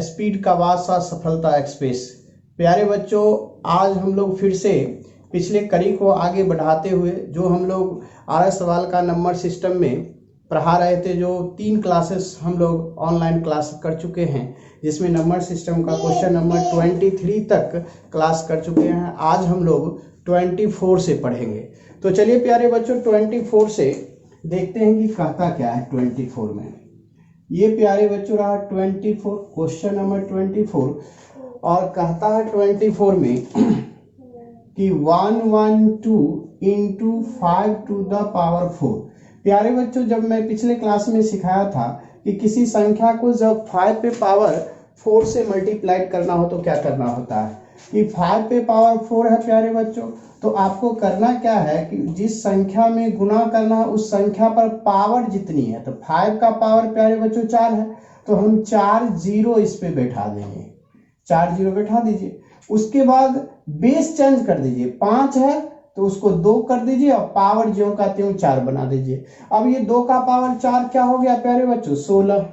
Speed का वास्ता सफलता एक्सप्रेस। प्यारे बच्चों, आज हम लोग फिर से पिछले कड़ी को आगे बढ़ाते हुए जो हम लोग 8 सवाल का नंबर सिस्टम में पढ़ा रहे थे, जो 3 क्लासेस हम लोग ऑनलाइन क्लास कर चुके हैं, जिसमें नंबर सिस्टम का क्वेश्चन नंबर 23 तक क्लास कर चुके हैं। आज हम लोग 24 से पढ़ेंगे। तो चलिए प्यारे बच्चों, 24 से देखते हैं कि कहता क्या है 24 में। ये प्यारे बच्चों रहा 24, क्वेश्चन नंबर 24, और कहता है 24 में कि 112 इंटू 5 टू द पावर 4। प्यारे बच्चों, जब मैं पिछले क्लास में सिखाया था कि किसी संख्या को जब 5 पे पावर 4 से मल्टीप्लाई करना हो तो क्या करना होता है कि 5 पे पावर 4 है प्यारे बच्चों, तो आपको करना क्या है कि जिस संख्या में गुना करना है उस संख्या पर पावर जितनी है, तो 5 का पावर प्यारे बच्चों 4 है, तो हम 4 जीरो इस पे बैठा देंगे, 4 जीरो बैठा दीजिए। उसके बाद बेस चेंज कर दीजिए, 5 है तो उसको 2 कर दीजिए और पावर ज्यों का त्यों 4 बना दीजिए। अब ये 2 का पावर 4 क्या हो गया प्यारे बच्चों 16,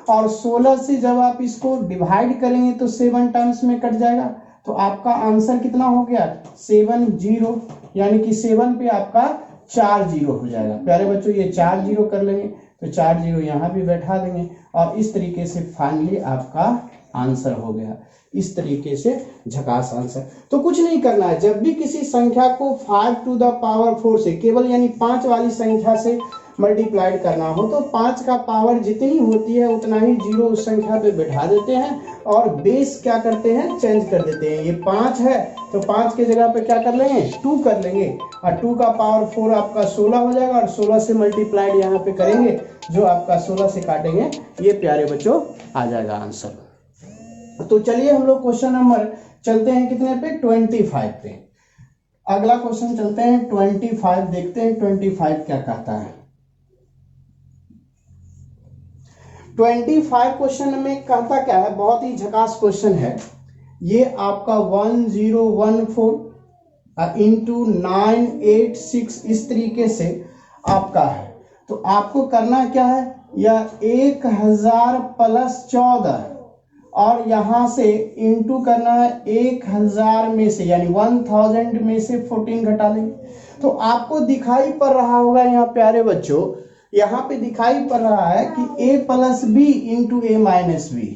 और 16 से जब आप इसको डिवाइड करेंगे तो 7 टाइम्स में कट जाएगा, तो आपका आंसर कितना हो गया 70, यानी कि 7 पे आपका 4 जीरो हो जाएगा। प्यारे बच्चों, ये 4 जीरो कर लेंगे तो 4 जीरो यहाँ भी बैठा देंगे, और इस तरीके से फाइनली आपका आंसर हो गया। इस तरीके से झकास आंसर। तो कुछ नहीं करना है, जब भी किसी संख्या को 5 टू द पावर 4 से केवल यानी 5 वाली संख्या से मल्टीप्लाइड करना हो तो 5 का पावर जितनी होती है उतना ही जीरो उस संख्या पे बैठा देते हैं, और बेस क्या करते हैं चेंज कर देते हैं। ये 5 है तो 5 के जगह पे क्या कर लेंगे 2 कर लेंगे, और 2 का पावर 4 आपका 16 हो जाएगा, और 16 से मल्टीप्लाइड यहाँ पे करेंगे, जो आपका 16 से काटेंगे ये प्यारे बच्चों आ जाएगा आंसर। तो चलिए हम लोग क्वेश्चन नंबर चलते हैं कितने पे 25 पे। अगला क्वेश्चन चलते हैं 25, देखते हैं 25 क्या कहता है। 25 क्वेश्चन में कहता क्या है, बहुत ही झकास क्वेश्चन है ये आपका 1014 इंटू 986 इस तरीके से आपका है। तो आपको करना क्या है, यह 1000 प्लस 14 और यहां से इंटू करना है 1000 में से, यानी 1000 में से 14 घटा लेंगे। तो आपको दिखाई पड़ रहा होगा यहाँ प्यारे बच्चों, यहाँ पे दिखाई पड़ रहा है कि a plus B into A minus B.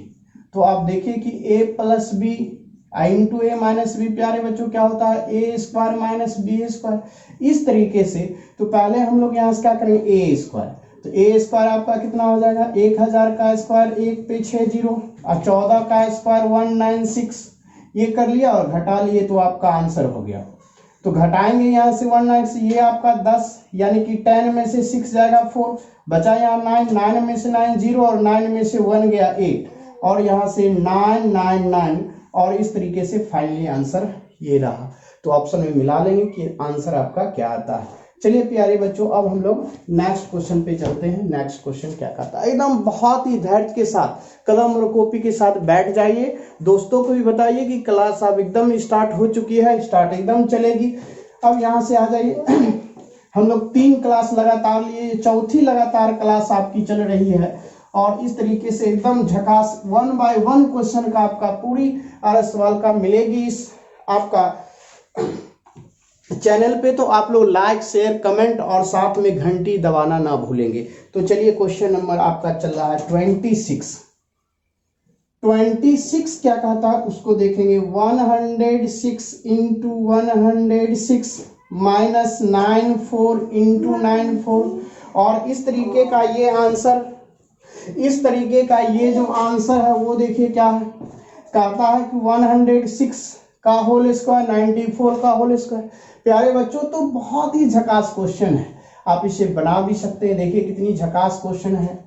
तो आप देखिए कि a plus B into A minus B प्यारे बच्चों क्या होता है A square minus B square, इस तरीके से। तो पहले हम लोग यहाँ से क्या करेंगे ए स्क्वायर, तो ए स्क्वायर आपका कितना हो जाएगा 1000 का स्क्वायर 1 पे 6 जीरो, और 14 का स्क्वायर 196, ये कर लिया और घटा लिए तो आपका आंसर हो गया। तो घटाएंगे यहाँ से 196, ये आपका 10 यानी कि 10 में से 6 जाएगा 4, बचा यहाँ 9, 9 में से 9 0, और 9 में से 1 गया 8, और यहाँ से 9 9 9, और इस तरीके से फाइनली आंसर ये रहा। तो ऑप्शन में मिला लेंगे कि आंसर आपका क्या आता है। चलिए प्यारे बच्चों, अब हम लोग नेक्स्ट क्वेश्चन पे चलते हैं। नेक्स्ट क्वेश्चन क्या कहता है, एकदम बहुत ही धैर्य के साथ कलम और कॉपी के साथ बैठ जाइए। दोस्तों को भी बताइए कि क्लास अब एकदम स्टार्ट हो चुकी है, स्टार्ट एकदम चलेगी। अब यहाँ से आ जाइए हम लोग 3 क्लास लगातार लिए, चौथी लगातार क्लास आपकी चल रही है, और इस तरीके से एकदम झकास 1 बाय 1 क्वेश्चन का आपका पूरी 8 सवाल का मिलेगी इस आपका चैनल पे। तो आप लोग लाइक शेयर कमेंट और साथ में घंटी दबाना ना भूलेंगे। तो चलिए क्वेश्चन नंबर आपका चल रहा है 26 क्या कहता है उसको देखेंगे। 106 इंटू 106 माइनस 94 इंटू 94, और इस तरीके का ये आंसर, इस तरीके का ये जो आंसर है वो देखिए क्या है, कहता है कि 106 का होल स्क्वायर 94 का होल स्क्वायर। प्यारे बच्चों, तो बहुत ही झकास क्वेश्चन है, आप इसे बना भी सकते हैं। देखिए कितनी झकास क्वेश्चन है।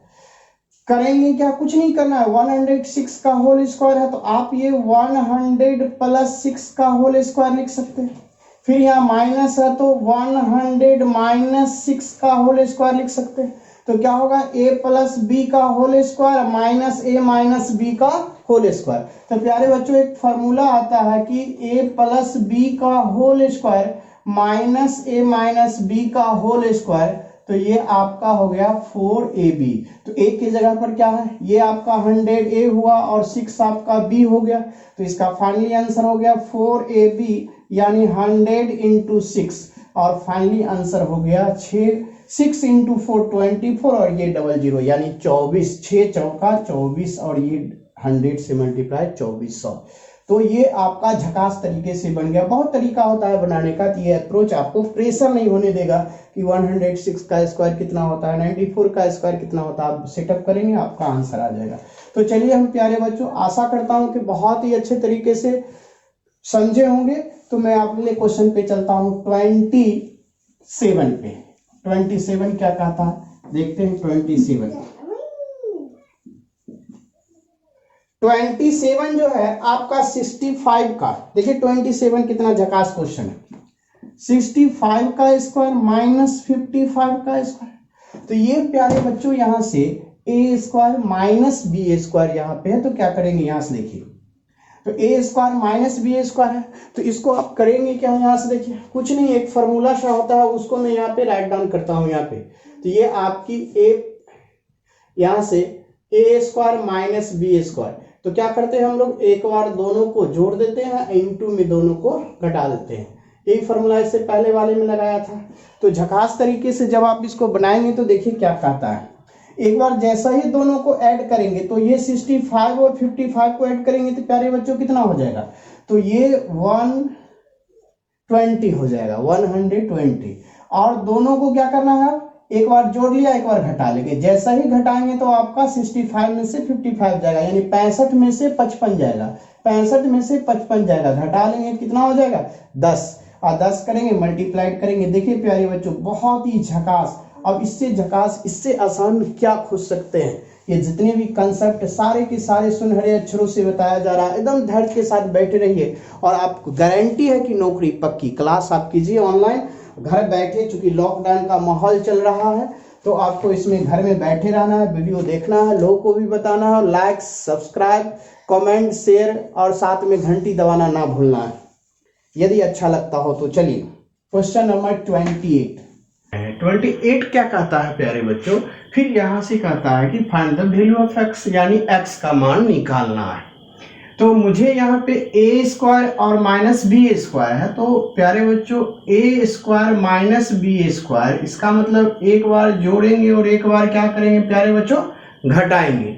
करेंगे क्या, कुछ नहीं करना है, 106 का होल स्क्वायर है तो आप ये 100 प्लस 6 का होल स्क्वायर लिख सकते हैं। फिर यहाँ माइनस है तो 100 माइनस 6 का होल स्क्वायर लिख सकते हैं। तो क्या होगा a प्लस बी का whole square minus a minus B का होल स्क्वायर। तो प्यारे बच्चों एक फॉर्मूला आता है कि a प्लस बी का whole square minus a minus B का होल स्क्वायर, तो ये आपका हो गया 4ab। तो a की जगह पर क्या है, ये आपका 100a हुआ और 6 आपका b हो गया। तो इसका फाइनली आंसर हो गया 4ab यानी 100 इंटू 6 और फाइनली आंसर हो गया 6 इंटू 4 24 और ये 00 यानी 24। 6 चौका 24 और ये 100 से मल्टीप्लाई 2400। तो ये आपका झकास तरीके से बन गया। बहुत तरीका होता है बनाने का, तो ये अप्रोच आपको प्रेशर नहीं होने देगा कि 106 का स्क्वायर कितना होता है, 94 का स्क्वायर कितना होता है। आप सेटअप करेंगे आपका आंसर आ जाएगा। तो चलिए हम प्यारे बच्चों, आशा करता हूं कि बहुत ही अच्छे तरीके से समझे होंगे। तो मैं अपने क्वेश्चन पे चलता हूं 27 पे। 27 क्या कहता है देखते हैं। 27 जो है आपका 65 का, देखिए 27 कितना झकास क्वेश्चन है। 65 का स्क्वायर माइनस 55 का स्क्वायर। तो ये प्यारे बच्चों यहां से a square minus B square यहाँ पे है, तो क्या करेंगे यहां से देखिए। तो a square minus B square है, तो इसको आप करेंगे क्या, यहां से देखिए कुछ नहीं, एक फॉर्मूला सा होता है, उसको मैं यहाँ पे राइट डाउन करता हूं यहाँ पे। तो ये आपकी यहां से a square minus B square. तो क्या करते हैं हम लोग, एक बार दोनों को जोड़ देते हैं, इनटू में दोनों को घटा देते हैं। यही फॉर्मूला इससे पहले वाले में लगाया था। तो झकास तरीके से जब आप इसको बनाएंगे तो देखिए क्या कहता है। एक बार जैसा ही दोनों को ऐड करेंगे, तो ये 65 और 55 को ऐड करेंगे तो प्यारे बच्चों कितना हो जाएगा, तो ये 120 हो जाएगा, 120। और दोनों को क्या करना है, एक बार जोड़ लिया एक बार घटा लेंगे। जैसा ही घटाएंगे तो आपका 65 में से 55 जाएगा, यानी 65 में से 55 जाएगा, 65 में से 55 जाएगा, घटा लेंगे कितना हो जाएगा 10, और 10 करेंगे मल्टीप्लाइड करेंगे। देखिए प्यारे बच्चों बहुत ही झकास। अब इससे झकास, इससे आसान क्या खोज सकते हैं। ये जितने भी कंसेप्ट सारे के सारे सुनहरे अक्षरों से बताया जा रहा है। एकदम धैर्य के साथ बैठे रहिए और आपको गारंटी है कि नौकरी पक्की। क्लास आप कीजिए ऑनलाइन, घर बैठे, चूंकि लॉकडाउन का माहौल चल रहा है तो आपको इसमें घर में बैठे रहना है, वीडियो देखना है, लोगों को भी बताना है, लाइक सब्सक्राइब कमेंट शेयर और साथ में घंटी दबाना ना भूलना है यदि अच्छा लगता हो तो। चलिए क्वेश्चन नंबर 28 क्या कहता है प्यारे बच्चों, फिर यहां से कहता है कि find the value of x, यानी x का मान निकालना है। तो मुझे यहाँ पे a स्क्वायर और माइनस बी स्क्वायर है, तो प्यारे बच्चों a square minus B square, इसका मतलब एक बार जोड़ेंगे और एक बार क्या करेंगे प्यारे बच्चों, घटाएंगे।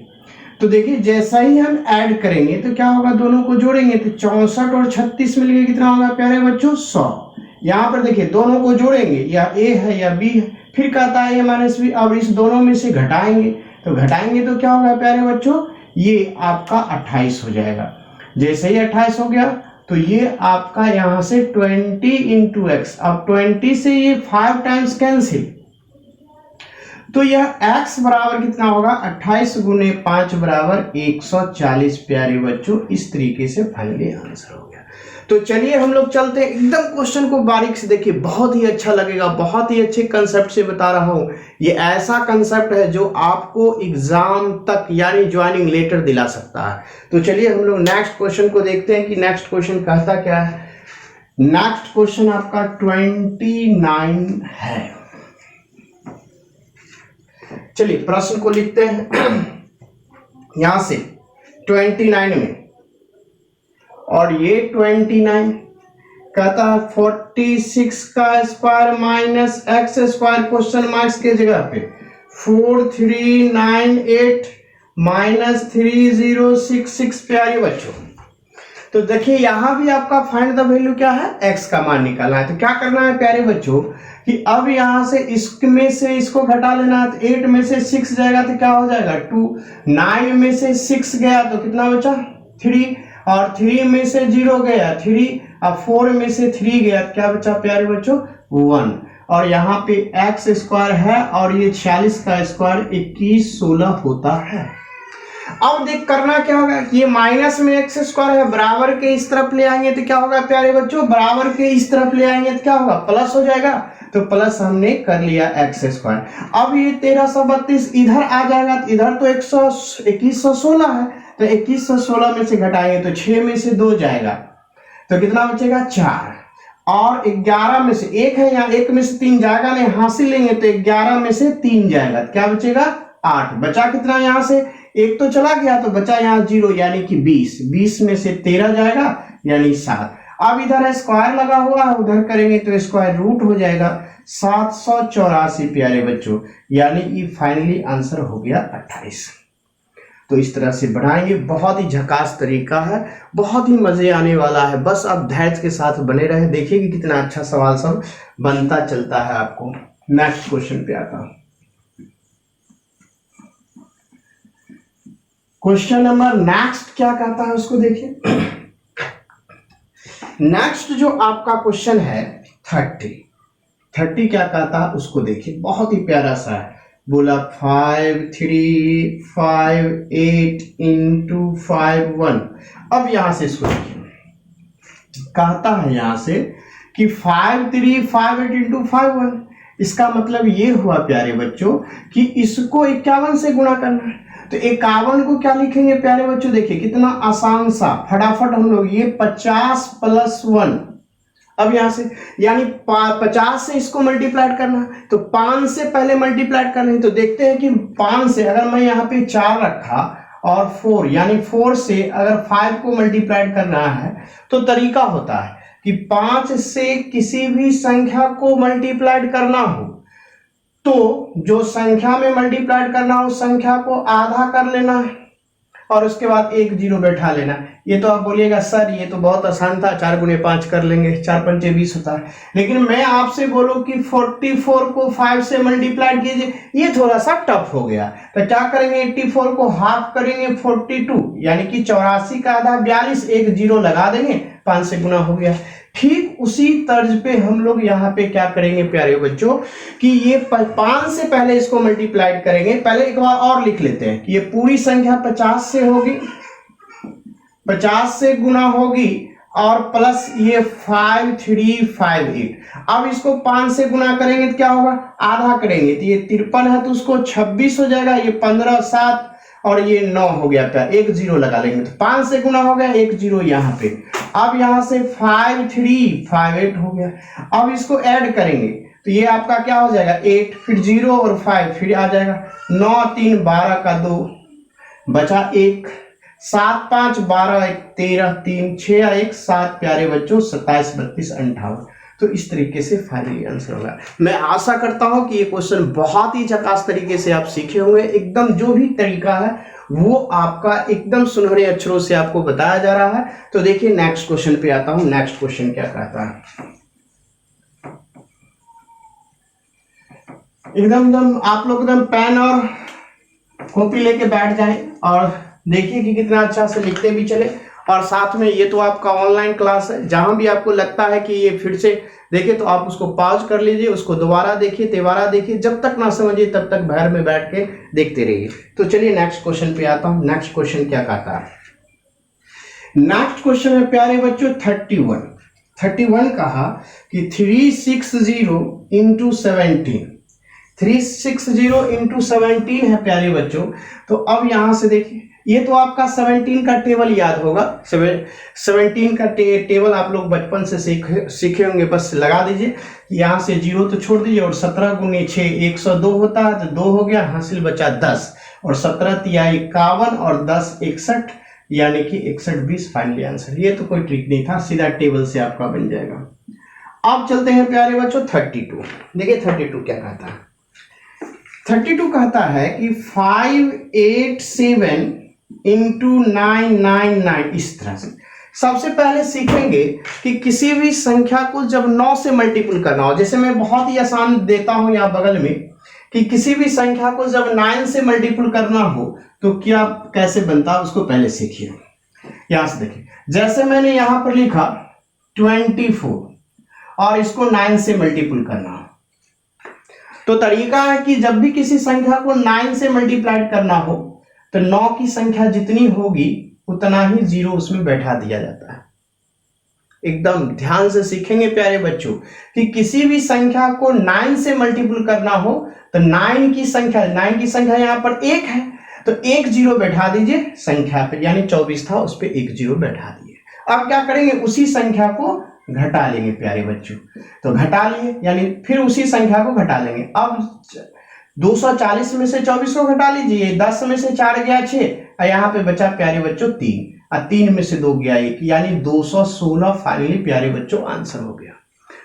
तो देखिए जैसा ही हम ऐड करेंगे तो क्या होगा, दोनों को जोड़ेंगे तो 64 और 36 मिलके कितना होगा प्यारे बच्चों 100। यहाँ पर देखिए दोनों को जोड़ेंगे, या a है या b है, फिर कहता है a माइनस बी, अब इस दोनों में से घटाएंगे तो क्या होगा प्यारे बच्चों, ये आपका 28 हो जाएगा। जैसे ही 28 हो गया तो ये आपका यहाँ से 20 इंटू एक्स, अब 20 से ये 5 टाइम्स कैंसिल, तो यह x बराबर कितना होगा, 28 गुने 5 बराबर 140 प्यारे बच्चों। इस तरीके से फाइनली आंसर हो गया। तो चलिए हम लोग चलते हैं, एकदम क्वेश्चन को बारीक से देखिए, बहुत ही अच्छा लगेगा, बहुत ही अच्छे कंसेप्ट से बता रहा हूं। ये ऐसा कंसेप्ट है जो आपको एग्जाम तक यानी ज्वाइनिंग लेटर दिला सकता है। तो चलिए हम लोग नेक्स्ट क्वेश्चन को देखते हैं कि नेक्स्ट क्वेश्चन कहता क्या है। नेक्स्ट क्वेश्चन आपका 29 है। चलिए प्रश्न को लिखते हैं यहां से 29 में, और ये 29 कहता है 46 का square minus x square, question marks के जगह पे 4398 माइनस 3066 प्यारे बच्चों। तो देखिए यहां भी आपका फाइंड द वैल्यू क्या है, x का मान निकालना है। तो क्या करना है प्यारे बच्चों कि अब यहां से इसमें से इसको घटा लेना है। तो 8 में से 6 जाएगा तो क्या हो जाएगा 2, 9 में से 6 गया तो कितना बचा 3, और 3 में से 0 गया 3, अब 4 में से 3 गया तो क्या बचा प्यारे बच्चों 1, और यहाँ पे x स्क्वायर है और ये 46 का स्क्वायर 2116 होता है। अब देख करना क्या होगा, ये माइनस में एक्स स्क्वायर है, बराबर के इस तरफ ले आएंगे तो क्या होगा प्यारे बच्चों, बराबर के इस तरफ ले आएंगे तो क्या होगा प्लस हो जाएगा। तो प्लस हमने कर लिया एक्स स्क्वायर। अब ये 1332 इधर आ जाएगा, तो इधर तो 2116 है, तो 2116 में से घटाएंगे तो 6 में से 2 जाएगा तो कितना बचेगा 4, और 11 में से एक है, यहाँ 1 में से 3 जाएगा नहीं, हासिल लेंगे तो 11 में से 3 जाएगा, क्या बचेगा 8। बचा कितना यहाँ से, एक तो चला गया तो बचा यहाँ 0 यानी कि 20। 20 में से 13 जाएगा यानी 7। अब इधर है स्क्वायर लगा हुआ है, उधर करेंगे तो स्क्वायर रूट हो जाएगा 784 प्यारे बच्चों, यानी कि फाइनली आंसर हो गया 28। तो इस तरह से बढ़ाएंगे, बहुत ही झकास तरीका है, बहुत ही मजे आने वाला है। बस आप धैर्य के साथ बने रहे, देखिए कि कितना अच्छा सवाल सब बनता चलता है आपको। नेक्स्ट क्वेश्चन पे आता हूं। क्वेश्चन नंबर नेक्स्ट क्या कहता है उसको देखिए। नेक्स्ट जो आपका क्वेश्चन है 30 क्या कहता है उसको देखिए, बहुत ही प्यारा सा है। बोला 5 3 5 8 इंटू 5 1। अब यहां से इसको देखिए, कहता है यहां से कि 5 3 5 8 इंटू 5 1। इसका मतलब ये हुआ प्यारे बच्चों कि इसको 51 से गुणा करना है। तो 51 को क्या लिखेंगे प्यारे बच्चों, देखिए कितना आसान सा, फटाफट हम लोग ये 50 प्लस 1। अब यहां से यानी 50 से इसको मल्टीप्लाई करना है, तो 5 से पहले मल्टीप्लाई करना है। तो देखते हैं कि 5 से अगर मैं यहाँ पे 4 रखा और 4 यानी 4 से अगर 5 को मल्टीप्लाई करना है तो तरीका होता है कि 5 से किसी भी संख्या को मल्टीप्लाई करना हो तो जो संख्या में मल्टीप्लाई करना हो उस संख्या को आधा कर लेना है और उसके बाद 1 0 बैठा लेना। ये तो आप बोलिएगा सर ये तो बहुत आसान था, 4 गुने 5 कर लेंगे, 4 पंचे 20 होता है। लेकिन मैं आपसे बोलूं कि 44 को 5 से मल्टीप्लाई कीजिए, ये थोड़ा सा टफ हो गया। तो क्या करेंगे, 84 को हाफ करेंगे 42 यानी कि 84 का आधा 42, 1 0 लगा देंगे, 5 से गुना हो गया। ठीक उसी तर्ज पे हम लोग यहाँ पे क्या करेंगे प्यारे बच्चों कि ये 5 से पहले इसको मल्टीप्लाई करेंगे। पहले एक बार और लिख लेते हैं कि ये पूरी संख्या 50 से होगी, 50 से गुना होगी और प्लस ये 5 3 5 8। अब इसको 5 से गुना करेंगे तो क्या होगा, आधा करेंगे तो ये 53 है तो उसको 26 हो जाएगा, ये 15 7 और ये 9 हो गया था, 1 0 लगा लेंगे तो 5 से गुना हो गया, 1 0 यहाँ पे। अब यहाँ से 5 3 5 8 हो गया। अब इसको ऐड करेंगे तो ये आपका क्या हो जाएगा 8 फिर 0 और 5 फिर आ जाएगा 9 3 12 का 2 बचा 1 7 5 12 1 13 3 6 1 7 प्यारे बच्चों 27 32 58। तो इस तरीके से फाइनली आंसर होगा। मैं आशा करता हूं कि ये क्वेश्चन बहुत ही झकास तरीके से आप सीखे होंगे। एकदम जो भी तरीका है वो आपका एकदम सुनहरे अक्षरों से आपको बताया जा रहा है। तो देखिए नेक्स्ट क्वेश्चन पे आता हूं। नेक्स्ट क्वेश्चन क्या कहता है, एकदम आप लोग एकदम पेन और कॉपी लेके बैठ जाएं और देखिए कि कितना अच्छा से लिखते भी चले। और साथ में ये तो आपका ऑनलाइन क्लास है, जहां भी आपको लगता है कि ये फिर से देखिए तो आप उसको पॉज कर लीजिए, उसको दोबारा देखिए, तिबारा देखिए, जब तक ना समझिए तब तक घर में बैठ के देखते रहिए। तो चलिए नेक्स्ट क्वेश्चन पे आता हूं। नेक्स्ट क्वेश्चन क्या कहता है, नेक्स्ट क्वेश्चन है प्यारे बच्चों 31 कहा कि 360 इंटू 17, 360 इंटू 17 है प्यारे बच्चों। तो अब यहां से देखिए ये तो आपका 17 का टेबल याद होगा, 17 का टेबल आप लोग बचपन से सीखे होंगे, बस लगा दीजिए। यहाँ से 0 तो छोड़ दीजिए और 17 गुने 6 102 होता है तो 2 हो गया, हासिल बचा 10 और 17 तिया 51 और 10 61 यानी कि 61 20 फाइनली आंसर। ये तो कोई ट्रिक नहीं था, सीधा टेबल से आपका बन जाएगा। अब चलते हैं प्यारे बच्चों 32। देखिए 32 क्या कहता है, 32 कहता है कि 587 इंटू 999। इस तरह से सबसे पहले सीखेंगे कि किसी भी संख्या को जब 9 से मल्टीपल करना हो, जैसे मैं बहुत ही आसान देता हूं यहाँ बगल में कि किसी भी संख्या को जब 9 से मल्टीपल करना हो तो क्या कैसे बनता है उसको पहले सीखिए। यहां से देखिए, जैसे मैंने यहां पर लिखा 24 और इसको 9 से मल्टीपल करना हो तो तरीका है कि जब भी किसी संख्या को 9 से मल्टीप्लाई करना हो तो 9 की संख्या जितनी होगी उतना ही 0 उसमें बैठा दिया जाता है। एकदम ध्यान से सीखेंगे प्यारे बच्चों कि किसी भी संख्या को 9 से मल्टीपल करना हो तो 9 की संख्या यहाँ पर 1 है तो 1 0 बैठा दीजिए संख्या पे, यानी 24 था उस पर 1 0 बैठा दिए। अब क्या करेंगे, उसी संख्या को घटा लेंगे प्यारे बच्चों। तो घटा लिए यानी फिर उसी संख्या को घटा लेंगे। अब 240 में से 24 को घटा लीजिए, 10 में से 4 गया 6 और यहाँ पे बचा प्यारे बच्चों 3 और 3 में से 2 गया 1, यानी 216 फाइनली प्यारे बच्चों आंसर हो गया।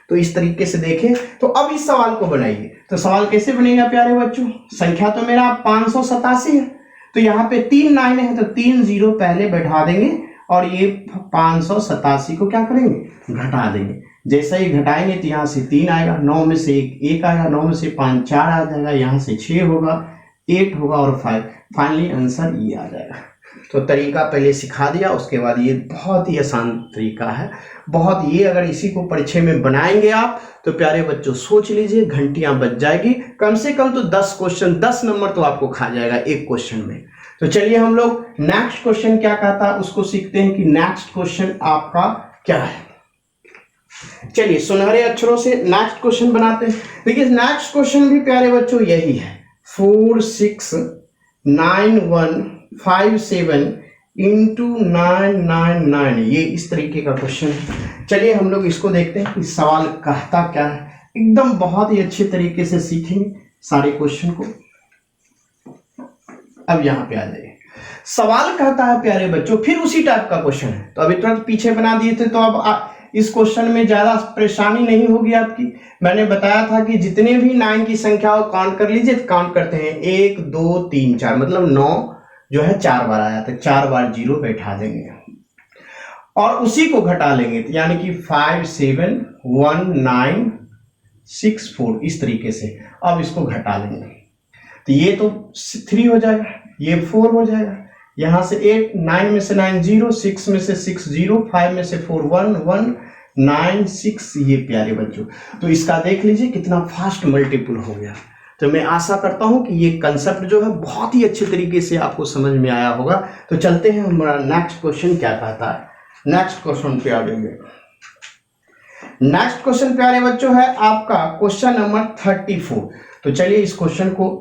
तो इस तरीके से देखें। तो अब इस सवाल को बनाइए। तो सवाल कैसे बनेगा प्यारे बच्चों, संख्या तो मेरा 587 है, तो यहाँ पे 3 9 है तो 3 0 पहले बैठा देंगे और ये 587 को क्या करेंगे, घटा देंगे। जैसे ही घटाएंगे तो यहाँ से 3 आएगा, 9 में से 1 आएगा, 9 में से 5 4 आ जाएगा, यहाँ से 6 होगा, 8 होगा और 5, फाइनली आंसर ये आ जाएगा। तो तरीका पहले सिखा दिया, उसके बाद ये बहुत ही आसान तरीका है, बहुत। ये अगर इसी को परीक्षा में बनाएंगे आप तो प्यारे बच्चों सोच लीजिए घंटियां बच जाएगी, कम से कम तो 10 क्वेश्चन 10 नंबर तो आपको खा जाएगा एक क्वेश्चन में। तो चलिए हम लोग नेक्स्ट क्वेश्चन क्या कहता है उसको सीखते हैं कि नेक्स्ट क्वेश्चन आपका क्या है। चलिए सुनहरे अक्षरों से नेक्स्ट क्वेश्चन बनाते हैं। देखिए नेक्स्ट क्वेश्चन भी प्यारे बच्चों यही है, 4 6 9 1 5 7 इंटू 9 9 9, ये इस तरीके का क्वेश्चन है। चलिए हम लोग इसको देखते हैं कि सवाल कहता क्या है। एकदम बहुत ही अच्छे तरीके से सीखेंगे सारे क्वेश्चन को। अब यहाँ पे आ जाइए, सवाल कहता है प्यारे बच्चों फिर उसी टाइप का क्वेश्चन है। तो अभी तुरंत पीछे बना दिए थे, तो अब इस क्वेश्चन में ज्यादा परेशानी नहीं होगी आपकी। मैंने बताया था कि जितने भी 9 की संख्या हो काउंट कर लीजिए। काउंट करते हैं 1 2 3 4, मतलब 9 जो है 4 बार आया, तो 4 बार 0 बैठा देंगे और उसी को घटा लेंगे, तो यानी कि 5 7 1 9 6 4 इस तरीके से। अब इसको घटा लेंगे तो ये तो 3 हो जाएगा, ये 4 हो जाएगा, यहाँ से 8, 9 में से 9 0, 6 में से 6 0, 5 में से 4 1 1 9 6, ये प्यारे बच्चों। तो इसका देख लीजिए कितना फास्ट मल्टीपल हो गया। तो मैं आशा करता हूं कि ये कंसेप्ट जो है बहुत ही अच्छे तरीके से आपको समझ में आया होगा। तो चलते हैं हमारा नेक्स्ट क्वेश्चन क्या कहता है। नेक्स्ट क्वेश्चन पे आ जाएंगे। नेक्स्ट क्वेश्चन प्यारे बच्चों है आपका क्वेश्चन नंबर 34। तो चलिए इस क्वेश्चन को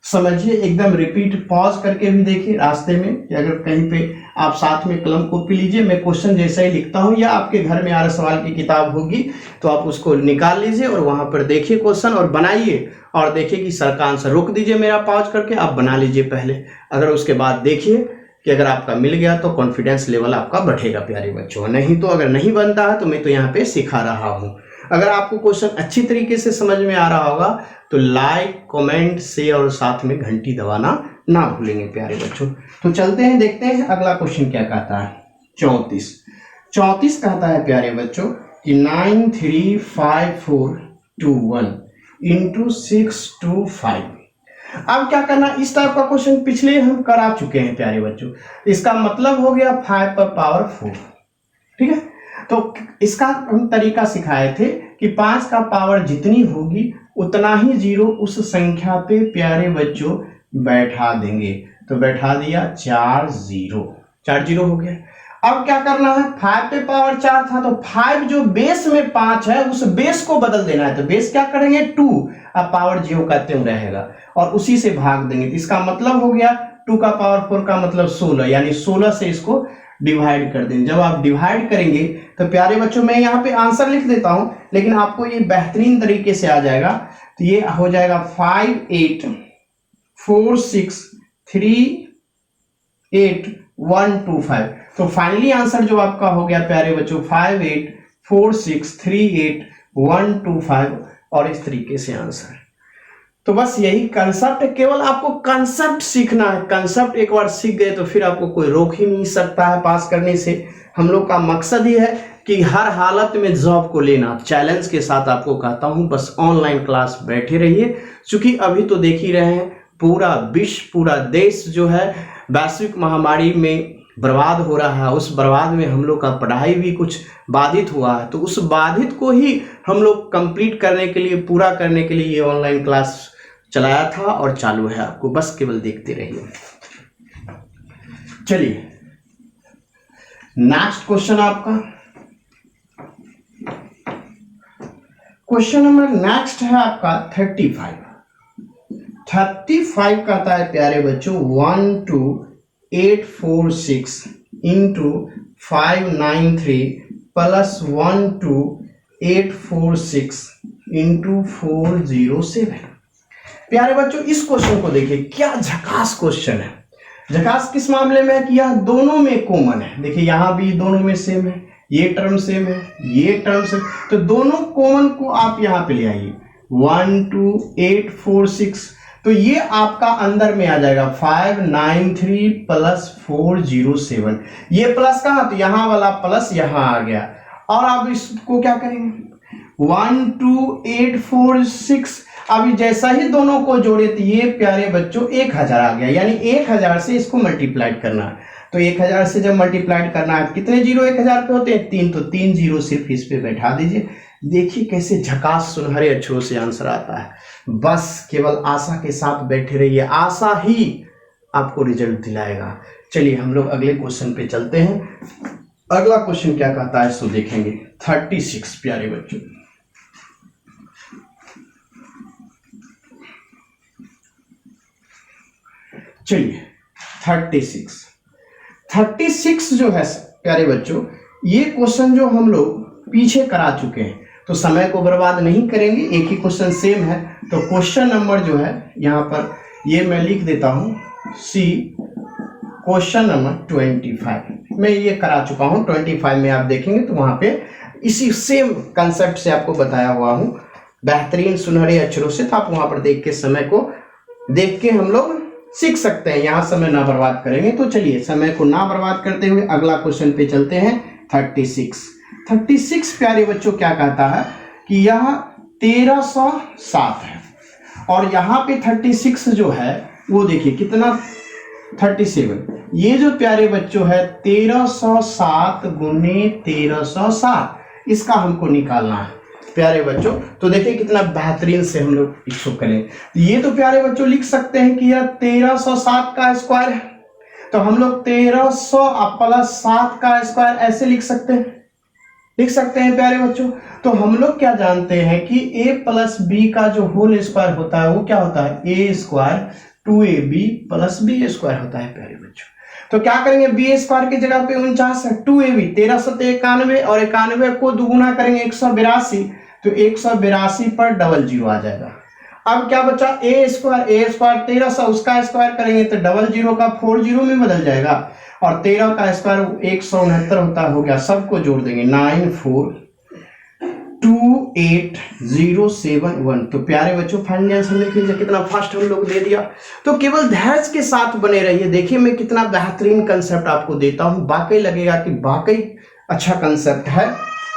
समझिए, एकदम रिपीट पॉज करके भी देखिए रास्ते में, कि अगर कहीं पे आप साथ में कलम कॉपी लीजिए, मैं क्वेश्चन जैसा ही लिखता हूं या आपके घर में आर्य सवाल की किताब होगी तो आप उसको निकाल लीजिए और वहां पर देखिए क्वेश्चन और बनाइए और देखिए कि सर का आंसर रोक दीजिए मेरा पॉज करके, आप बना लीजिए पहले। अगर उसके बाद देखिए कि अगर आपका मिल गया तो कॉन्फिडेंस लेवल आपका बढ़ेगा प्यारे बच्चों, नहीं तो अगर नहीं बनता है तो मैं तो यहाँ पे सिखा रहा हूँ। अगर आपको क्वेश्चन अच्छी तरीके से समझ में आ रहा होगा तो लाइक कमेंट शेयर और साथ में घंटी दबाना ना भूलेंगे प्यारे बच्चों। तो चलते हैं देखते हैं अगला क्वेश्चन क्या कहता है। 34 कहता है प्यारे बच्चों कि 9 3 5 4 2 1 इंटू 6 2 5। अब क्या करना, इस टाइप का क्वेश्चन पिछले हम करा चुके हैं प्यारे बच्चों। इसका मतलब हो गया 5 पर पावर 4, ठीक है। तो इसका हम तरीका सिखाए थे कि 5 का पावर जितनी होगी उतना ही 0 उस संख्या पे प्यारे बच्चों बैठा देंगे। तो बैठा दिया 4 0 हो गया। अब क्या करना है, 5 पे पावर 4 था तो 5 जो बेस में 5 है उस बेस को बदल देना है। तो बेस क्या करेंगे 2, अब पावर 0 का त्यों रहेगा और उसी से भाग देंगे। तो इसका मतलब हो गया 2 का पावर 4 का मतलब 16, यानी 16 से इसको डिवाइड कर देंगे। जब आप डिवाइड करेंगे तो प्यारे बच्चों मैं यहाँ पे आंसर लिख देता हूं, लेकिन आपको ये बेहतरीन तरीके से आ जाएगा। तो ये हो जाएगा 5 8 4 6 3 8 1 2 5। तो फाइनली आंसर जो आपका हो गया प्यारे बच्चों 5 8 4 6 3 8 1 2 5 और इस तरीके से आंसर। तो बस यही कंसेप्ट है, केवल आपको कंसेप्ट सीखना है। कंसेप्ट एक बार सीख गए तो फिर आपको कोई रोक ही नहीं सकता है पास करने से। हम लोग का मकसद ही है कि हर हालत में जॉब को लेना। चैलेंज के साथ आपको कहता हूं बस ऑनलाइन क्लास बैठे रहिए, क्योंकि अभी तो देख ही रहे हैं पूरा विश्व पूरा देश जो है वैश्विक महामारी में बर्बाद हो रहा है। उस बर्बाद में हम लोग का पढ़ाई भी कुछ बाधित हुआ है। तो उस बाधित को ही हम लोग कंप्लीट करने के लिए, पूरा करने के लिए ये ऑनलाइन क्लास चलाया था और चालू है। आपको बस केवल देखते रहिए। चलिए नेक्स्ट क्वेश्चन आपका क्वेश्चन नंबर नेक्स्ट है आपका 35 कहता है प्यारे बच्चों 1 2 8 4 6 इंटू 5 9 3 +12846 इंटू 407। प्यारे बच्चों इस क्वेश्चन को देखिए, क्या झकास क्वेश्चन है। झकास किस मामले में है कि यह दोनों में कॉमन है। देखिए यहां भी दोनों में सेम है, ये टर्म सेम है, ये टर्म सेम, तो दोनों कॉमन को आप यहां पे ले आइए 12846, तो ये आपका अंदर में आ जाएगा 593 + 407। ये प्लस कहां, तो यहां वाला प्लस यहां आ गया। और अब इसको क्या करेंगे 12846, अभी जैसा ही दोनों को जोड़े तो ये प्यारे बच्चों 1000 आ गया, यानी 1000 से इसको मल्टीप्लाइड करना है। तो 1000 से जब मल्टीप्लाइड करना है, कितने जीरो 1000 पे होते हैं 3, तो 3 जीरो सिर्फ इस पे बैठा दीजिए। देखिए कैसे झकास सुनहरे अक्षरों से आंसर आता है। बस केवल आशा के साथ बैठे रहिए, आशा ही आपको रिजल्ट दिलाएगा। चलिए हम लोग अगले क्वेश्चन पे चलते हैं। अगला क्वेश्चन क्या कहता है सो देखेंगे। 36 प्यारे बच्चों, चलिए 36 जो है प्यारे बच्चों, ये क्वेश्चन जो हम लोग पीछे करा चुके हैं, तो समय को बर्बाद नहीं करेंगे, एक ही क्वेश्चन सेम है। तो क्वेश्चन नंबर जो है यहाँ पर ये मैं लिख देता हूँ सी, क्वेश्चन नंबर 25 मैं ये करा चुका हूँ। 25 में आप देखेंगे तो वहां पे इसी सेम कंसेप्ट से आपको बताया हुआ हूँ, बेहतरीन सुनहरे अक्षरों से, तो आप वहां पर देख के समय को देख के हम लोग सीख सकते हैं, यहाँ समय ना बर्बाद करेंगे। तो चलिए समय को ना बर्बाद करते हुए अगला क्वेश्चन पे चलते हैं। 36 प्यारे बच्चों क्या कहता है कि यह 1307 है, और यहाँ पे 36 जो है वो देखिए कितना 37, ये जो प्यारे बच्चों है 1307 गुने 1307, इसका हमको निकालना है प्यारे बच्चों। तो देखिए कितना बेहतरीन से हम लोग इसको करें। ये तो प्यारे बच्चों लिख सकते हैं कि यह 1307 का स्क्वायर है, तो हम लोग 1300 + 7 का स्क्वायर ऐसे लिख सकते हैं प्यारे बच्चों। तो हम लोग क्या जानते हैं कि a + b का जो होल स्क्वायर होता है वो क्या होता है a² 2ab + b² होता है प्यारे बच्चों। तो क्या करेंगे b² की जगह पे 49 है, 2ab 1300 तो 91, और 91 को दुगुना करेंगे 182, तो 182 पर 00 आ जाएगा। अब क्या बचा a² 1300, उसका स्क्वायर करेंगे तो 00 का 40 में बदल जाएगा, और 13 का स्क्वायर 169 होता हो गया। सबको जोड़ देंगे 9428071। तो प्यारे बच्चों फाइनल आंसर लिख लीजिए, कितना फास्ट हम लोग दे दिया। तो केवल धैर्य के साथ बने रहिए, देखिए मैं कितना बेहतरीन कंसेप्ट आपको देता हूं, वाकई लगेगा कि वाकई अच्छा कंसेप्ट है।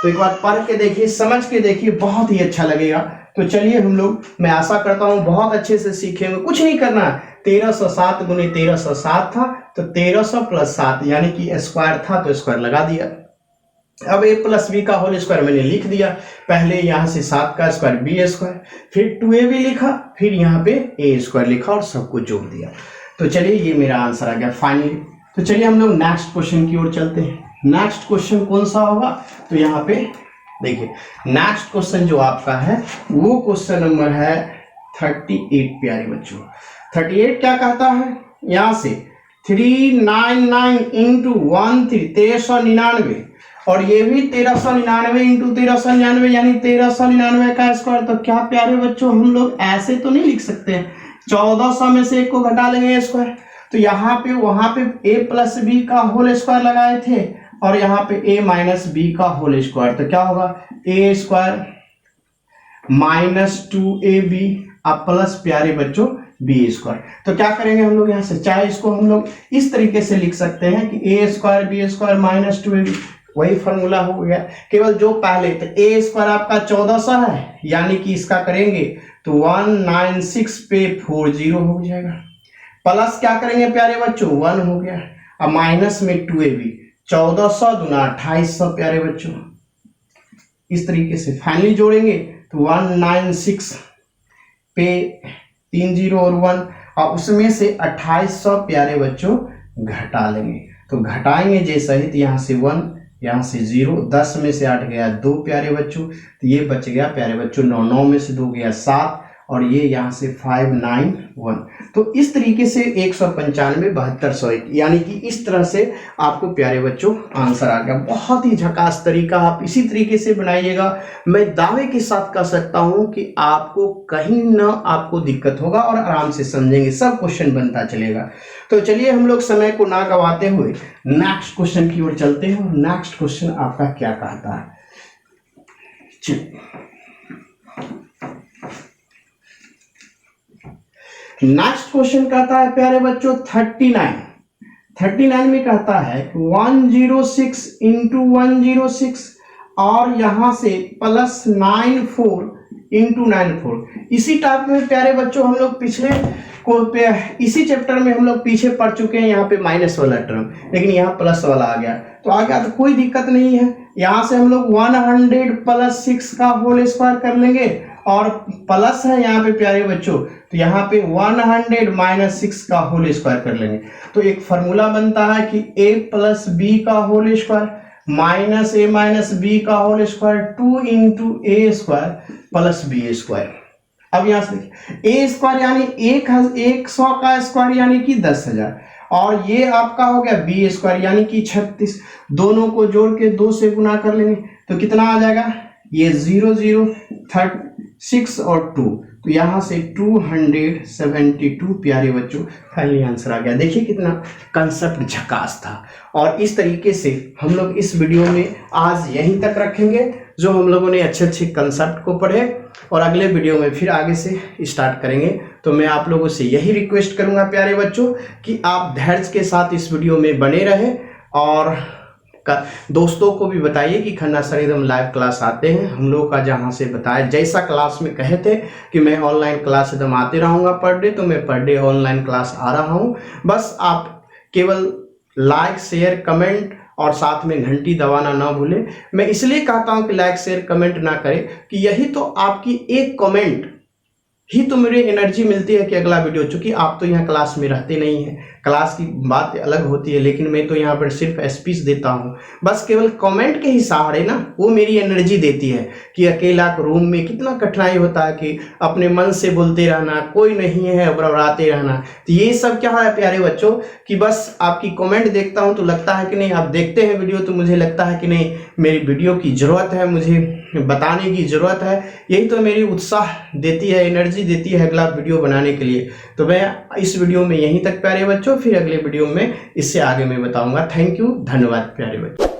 तो एक बार पढ़ के देखिए, समझ के देखिए, बहुत ही अच्छा लगेगा। तो चलिए हम लोग, मैं आशा करता हूं बहुत अच्छे से सीखेंगे। कुछ नहीं करना है, 1307 गुने 1307 था, तो 1300 + 7 यानी कि स्क्वायर था तो स्क्वायर लगा दिया। अब a + b का होल स्क्वायर मैंने लिख दिया, पहले यहां से 7 का स्क्वायर b², फिर 2ab लिखा, फिर यहाँ पे a² लिखा और सबको जोड़ दिया। तो चलिए ये मेरा आंसर आ गया फाइनली। तो चलिए हम लोग नेक्स्ट क्वेश्चन की ओर चलते हैं। नेक्स्ट क्वेश्चन कौन सा होगा, तो यहाँ पे देखिए नेक्स्ट क्वेश्चन जो आपका है वो क्वेश्चन नंबर है 38 प्यारे बच्चों। 38 क्या कहता है, यहां से 399 × 1399, और ये भी 1399 × 1399 यानी 1399 का स्क्वायर। तो क्या प्यारे बच्चों हम लोग ऐसे तो नहीं लिख सकते हैं, 1400 में से 1 को घटा लेंगे स्क्वायर। तो यहाँ पे वहां पे a + b का होल स्क्वायर लगाए थे, और यहाँ पे a - b का होल स्क्वायर। तो क्या होगा a² - 2ab अब प्लस प्यारे बच्चों b²। तो क्या करेंगे हम लोग यहाँ से, चाहे इसको हम लोग इस तरीके से लिख सकते हैं कि a² b² - 2ab, वही फॉर्मूला हो गया। केवल जो पहले तो a² आपका 1400 है, यानी कि इसका करेंगे तो 196 पे 40 हो जाएगा, प्लस क्या करेंगे प्यारे बच्चों 1 हो गया, अब माइनस में 2ab, 1400 दूना 2800 प्यारे बच्चों। इस तरीके से फाइनली जोड़ेंगे तो 196 पे 30 और 1, और उसमें से 2800 प्यारे बच्चों घटा लेंगे। तो घटाएंगे जैसा ही, तो यहाँ से 1, यहाँ से 0, 10 में से 8 गया 2 प्यारे बच्चों, तो ये बच गया प्यारे बच्चों 9, 9 में से 2 गया 7, और ये यहाँ से 591। तो इस तरीके से 195, 72, 101, यानी कि इस तरह से आपको प्यारे बच्चों आंसर आ गया। बहुत ही झकास तरीका, आप इसी तरीके से बनाइएगा। मैं दावे के साथ कह सकता हूं कि आपको कहीं ना आपको दिक्कत होगा और आराम से समझेंगे, सब क्वेश्चन बनता चलेगा। तो चलिए हम लोग समय को ना गवाते हुए नेक्स्ट क्वेश्चन की ओर चलते हैं। और नेक्स्ट क्वेश्चन आपका क्या कहता है, चलिए नेक्स्ट क्वेश्चन कहता है प्यारे बच्चों 39 में कहता है 106 इंटू 106 और यहां से प्लस 94 इंटू 94। इसी टाइप में प्यारे बच्चों हम लोग इसी चैप्टर में हम लोग पीछे पढ़ चुके हैं, यहाँ पे माइनस वाला टर्म, लेकिन यहाँ प्लस वाला आ गया। तो आ गया तो कोई दिक्कत नहीं है, यहाँ से हम लोग 100 प्लस 6 का होल स्क्वायर कर लेंगे और प्लस है यहाँ पे प्यारे बच्चों, तो यहाँ पे 100 माइनस 6 का होल स्क्वायर कर लेंगे। तो एक फॉर्मूला बनता है कि a प्लस बी का whole square minus a minus B का whole square 2 into A square plus B square. अब यहाँ से देखिए a स्क्वायर यानी 100 का स्क्वायर यानी कि 10,000 और ये आपका हो गया बी स्क्वायर यानी कि 36। दोनों को जोड़ के 2 से गुना कर लेंगे तो कितना आ जाएगा, ये 0 0 36 और 2, तो यहाँ से 272 प्यारे बच्चों फाइनली आंसर आ गया। देखिए कितना कंसेप्ट झकास था। और इस तरीके से हम लोग इस वीडियो में आज यहीं तक रखेंगे, जो हम लोगों ने अच्छे अच्छे कंसेप्ट को पढ़े, और अगले वीडियो में फिर आगे से स्टार्ट करेंगे। तो मैं आप लोगों से यही रिक्वेस्ट करूंगा प्यारे बच्चों कि आप धैर्य के साथ इस वीडियो में बने रहें और दोस्तों को भी बताइए कि खन्ना सर एकदम लाइव क्लास आते हैं हम लोग का, जहां से बताया जैसा क्लास में कहे थे कि मैं ऑनलाइन क्लास एकदम आते रहूंगा पर डे, तो मैं पर डे ऑनलाइन क्लास आ रहा हूं। बस आप केवल लाइक शेयर कमेंट और साथ में घंटी दबाना ना भूलें। मैं इसलिए कहता हूं कि लाइक शेयर कमेंट ना करें कि यही तो आपकी एक कमेंट ही तो मेरी एनर्जी मिलती है कि अगला वीडियो, चूंकि आप तो यहाँ क्लास में रहते नहीं हैं, क्लास की बात अलग होती है, लेकिन मैं तो यहाँ पर सिर्फ स्पीच देता हूँ। बस केवल कमेंट के ही सहारे ना वो मेरी एनर्जी देती है कि अकेला रूम में कितना कठिनाई होता है कि अपने मन से बोलते रहना, कोई नहीं है बड़बड़ाते रहना। तो ये सब क्या है प्यारे बच्चों कि बस आपकी कमेंट देखता हूँ तो लगता है कि नहीं, आप देखते हैं वीडियो तो मुझे लगता है कि नहीं मेरी वीडियो की ज़रूरत है, मुझे बताने की ज़रूरत है। यही तो मेरी उत्साह देती है, एनर्जी देती है अगला वीडियो बनाने के लिए। तो मैं इस वीडियो में यहीं तक प्यारे बच्चों, फिर अगले वीडियो में इससे आगे मैं बताऊंगा। थैंक यू, धन्यवाद प्यारे बच्चों।